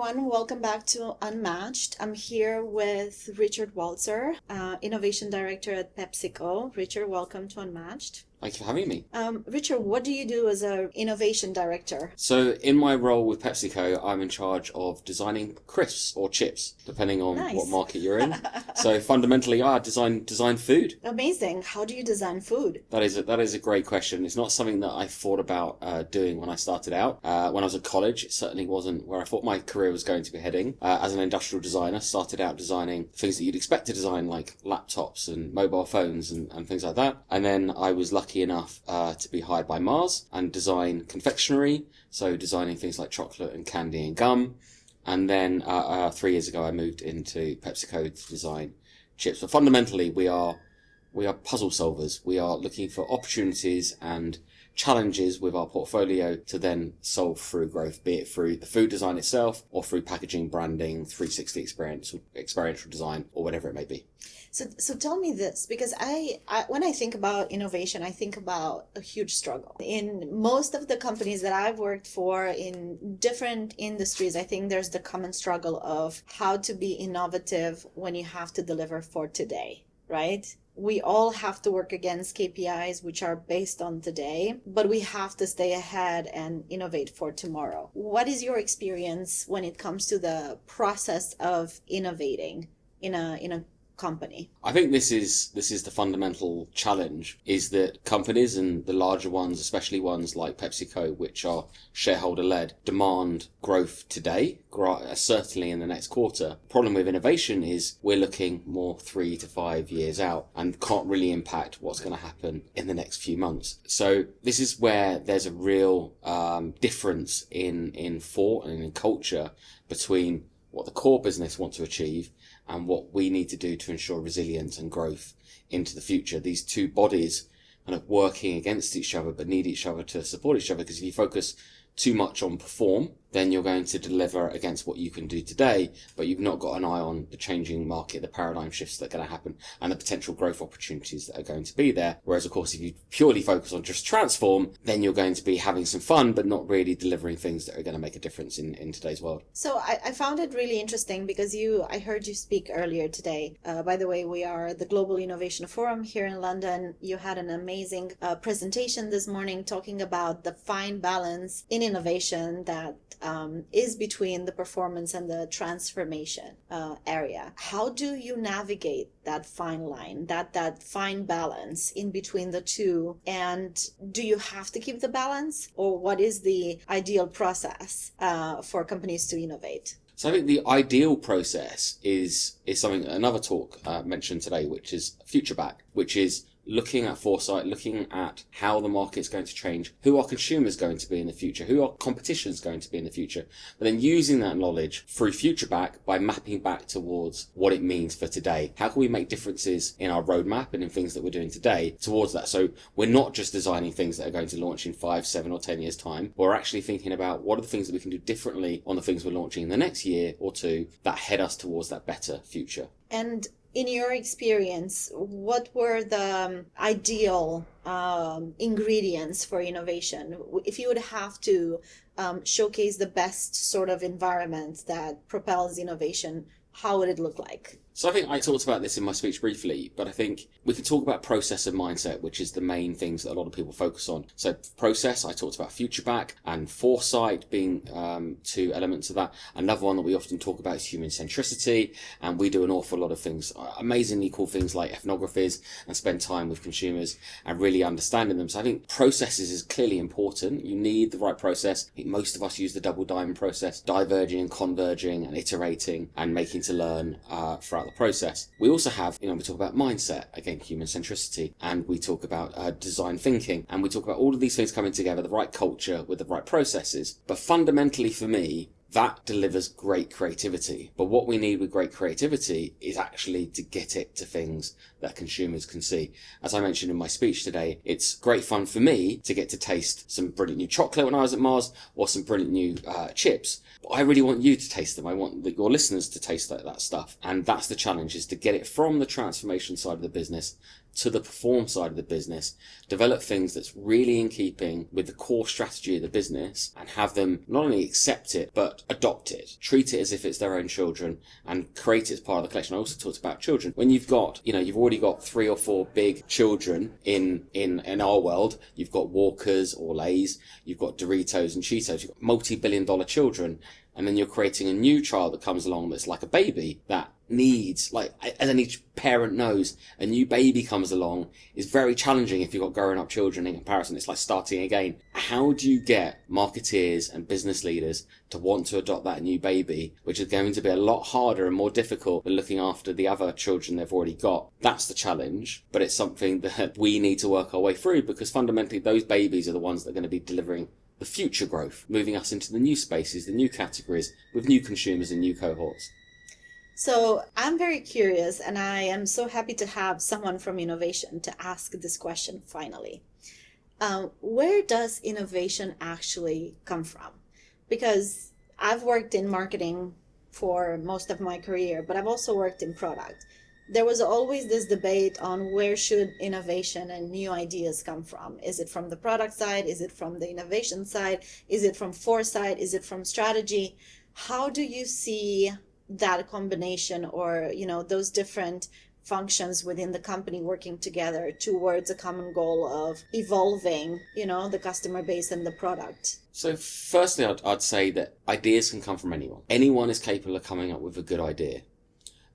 everyone. Welcome back to Unmatched. I'm here with Richard Walzer, Innovation Director at PepsiCo. Richard, welcome to Unmatched. Thank you for having me. Richard, what do you do as an innovation director? So in my role with PepsiCo, I'm in charge of designing crisps or chips, depending on Nice. what market you're in. So fundamentally, I design food. Amazing. How do you design food? That is a great question. It's not something that I thought about doing when I started out. When I was at college, it certainly wasn't where I thought my career was going to be heading. As an industrial designer, started out designing things that you'd expect to design, like laptops and mobile phones and things like that. And then I was lucky enough to be hired by Mars and design confectionery, so designing things like chocolate and candy and gum. And then 3 years ago I moved into PepsiCo to design chips. But fundamentally we are puzzle solvers. We are looking for opportunities and challenges with our portfolio to then solve through growth, be it through the food design itself or through packaging, branding, 360 experiential design, or whatever it may be. So tell me this, because I when I think about innovation, I think about a huge struggle. In most of the companies that I've worked for in different industries, I think there's the common struggle of how to be innovative when you have to deliver for today, right? We all have to work against KPIs, which are based on today, but we have to stay ahead and innovate for tomorrow. What is your experience when it comes to the process of innovating in a company? I think this is the fundamental challenge, is that companies, and the larger ones, especially ones like PepsiCo, which are shareholder led, demand growth today, certainly in the next quarter. Problem with innovation is we're looking more 3 to 5 years out and can't really impact what's going to happen in the next few months. So this is where there's a real difference in thought and in culture between what the core business want to achieve and what we need to do to ensure resilience and growth into the future. These two bodies kind of working against each other but need each other to support each other, because if you focus too much on perform, then you're going to deliver against what you can do today, but you've not got an eye on the changing market, the paradigm shifts that are going to happen, and the potential growth opportunities that are going to be there. Whereas, of course, if you purely focus on just transform, then you're going to be having some fun, but not really delivering things that are going to make a difference in today's world. So I found it really interesting because I heard you speak earlier today. By the way, we are the Global Innovation Forum here in London. You had an amazing presentation this morning talking about the fine balance in innovation that is between the performance and the transformation area. How do you navigate that fine line, that fine balance in between the two? And do you have to keep the balance, or what is the ideal process for companies to innovate? So I think the ideal process is something another talk mentioned today, which is future back, which is looking at foresight, looking at how the market's going to change, who our consumers going to be in the future, who our competition's going to be in the future, but then using that knowledge through future back by mapping back towards what it means for today. How can we make differences in our roadmap and in things that we're doing today towards that? So we're not just designing things that are going to launch in 5, 7 or 10 years time. We're actually thinking about what are the things that we can do differently on the things we're launching in the next year or two that head us towards that better future. And in your experience, what were the ideal ingredients for innovation? If you would have to showcase the best sort of environment that propels innovation, how would it look like? So I think I talked about this in my speech briefly, but I think we could talk about process and mindset, which is the main things that a lot of people focus on. So process, I talked about future back, and foresight being two elements of that. Another one that we often talk about is human centricity, and we do an awful lot of things, amazingly cool things like ethnographies, and spend time with consumers and really understanding them. So I think processes is clearly important. You need the right process. I think most of us use the double diamond process, diverging and converging and iterating and making to learn throughout the process. We also have, we talk about mindset, again, human centricity, and we talk about design thinking, and we talk about all of these things coming together, the right culture with the right processes. But fundamentally for me, that delivers great creativity. But what we need with great creativity is actually to get it to things that consumers can see. As I mentioned in my speech today, it's great fun for me to get to taste some brilliant new chocolate when I was at Mars, or some brilliant new chips. But I really want you to taste them. I want your listeners to taste that stuff. And that's the challenge, is to get it from the transformation side of the business to the perform side of the business, develop things that's really in keeping with the core strategy of the business, and have them not only accept it, but adopt it, treat it as if it's their own children, and create it as part of the collection. I also talked about children. When you've got, you've already got 3 or 4 big children in our world. You've got Walkers or Lays, you've got Doritos and Cheetos, you've got multi-billion-dollar children, and then you're creating a new child that comes along that's like a baby that needs, like, as any parent knows, a new baby comes along is very challenging if you've got growing up children in comparison. It's like starting again. How do you get marketeers and business leaders to want to adopt that new baby, which is going to be a lot harder and more difficult than looking after the other children they've already got? That's the challenge, but it's something that we need to work our way through, because fundamentally those babies are the ones that are going to be delivering the future growth, moving us into the new spaces, the new categories, with new consumers and new cohorts. So I'm very curious, and I am so happy to have someone from innovation to ask this question finally. Where does innovation actually come from? Because I've worked in marketing for most of my career, but I've also worked in product. There was always this debate on where should innovation and new ideas come from. Is it from the product side? Is it from the innovation side? Is it from foresight? Is it from strategy? How do you see that combination, or those different functions within the company working together towards a common goal of evolving the customer base and the product? So firstly, I'd say that ideas can come from anyone is capable of coming up with a good idea,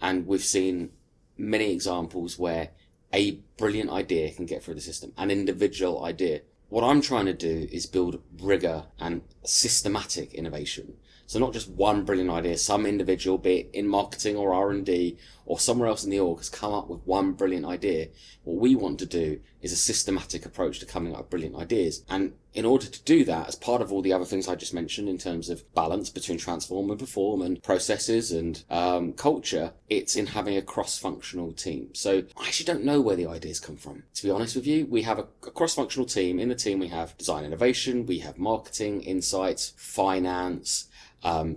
and we've seen many examples where a brilliant idea can get through the system, an individual idea. What I'm trying to do is build rigor and systematic innovation. So not just one brilliant idea, some individual, be it in marketing or R&D or somewhere else in the org, has come up with one brilliant idea. What we want to do is a systematic approach to coming up with brilliant ideas. And in order to do that, as part of all the other things I just mentioned in terms of balance between transform and perform and processes and culture, it's in having a cross-functional team. So I actually don't know where the ideas come from. To be honest with you, we have a cross-functional team. In the team, we have design innovation, we have marketing, insights, finance,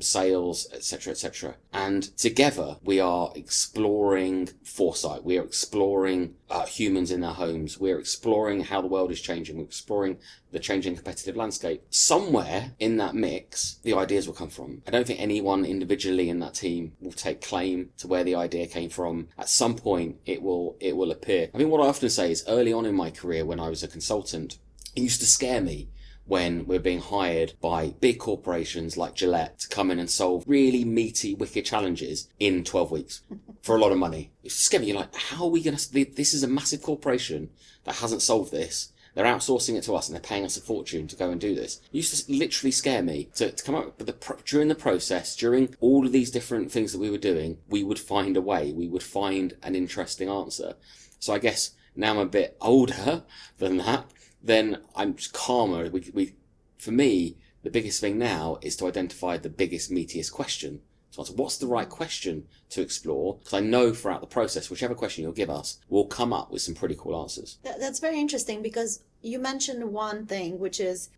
sales, etc. And together we are exploring foresight. We are exploring humans in their homes. We're exploring how the world is changing. We're exploring the changing competitive landscape. Somewhere in that mix, the ideas will come from. I don't think anyone individually in that team will take claim to where the idea came from. At some point, it will appear. I mean, what I often say is, early on in my career when I was a consultant, it used to scare me when we're being hired by big corporations like Gillette to come in and solve really meaty, wicked challenges in 12 weeks for a lot of money. It's scary. You're like, how are we going to... This is a massive corporation that hasn't solved this. They're outsourcing it to us and they're paying us a fortune to go and do this. It used to literally scare me to come up with during the process, during all of these different things that we were doing, we would find a way. We would find an interesting answer. So I guess now I'm a bit older than that, then I'm just calmer. For me, the biggest thing now is to identify the biggest, meatiest question. So answer, what's the right question to explore? Because I know throughout the process, whichever question you'll give us, we'll come up with some pretty cool answers. That's very interesting, because you mentioned one thing, which is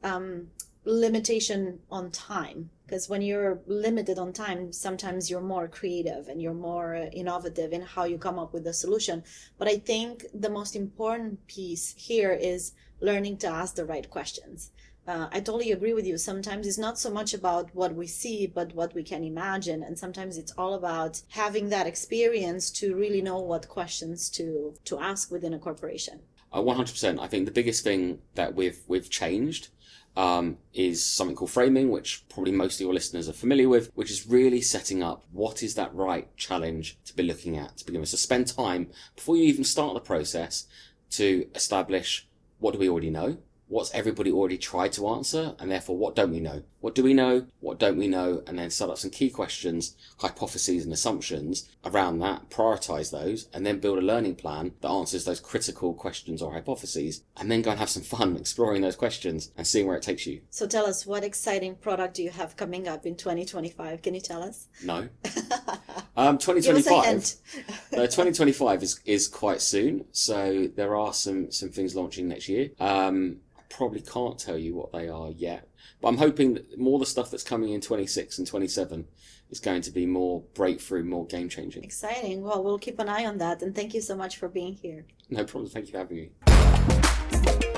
limitation on time. Because when you're limited on time, sometimes you're more creative and you're more innovative in how you come up with a solution. But I think the most important piece here is learning to ask the right questions. I totally agree with you. Sometimes it's not so much about what we see, but what we can imagine. And sometimes it's all about having that experience to really know what questions to ask within a corporation. 100%. I think the biggest thing that we've changed is something called framing, which probably most of your listeners are familiar with, which is really setting up what is that right challenge to be looking at to begin with. So spend time before you even start the process to establish, what do we already know? What's everybody already tried to answer? And therefore, what don't we know? What do we know? What don't we know? And then set up some key questions, hypotheses and assumptions around that, prioritize those, and then build a learning plan that answers those critical questions or hypotheses, and then go and have some fun exploring those questions and seeing where it takes you. So tell us, what exciting product do you have coming up in 2025? Can you tell us? No. 2025. 2025 is quite soon, so there are some things launching next year. Probably can't tell you what they are yet, but I'm hoping that more the stuff that's coming in 26 and 27 is going to be more breakthrough, more game changing. Exciting. Well, we'll keep an eye on that, and thank you so much for being here. No problem. Thank you for having me.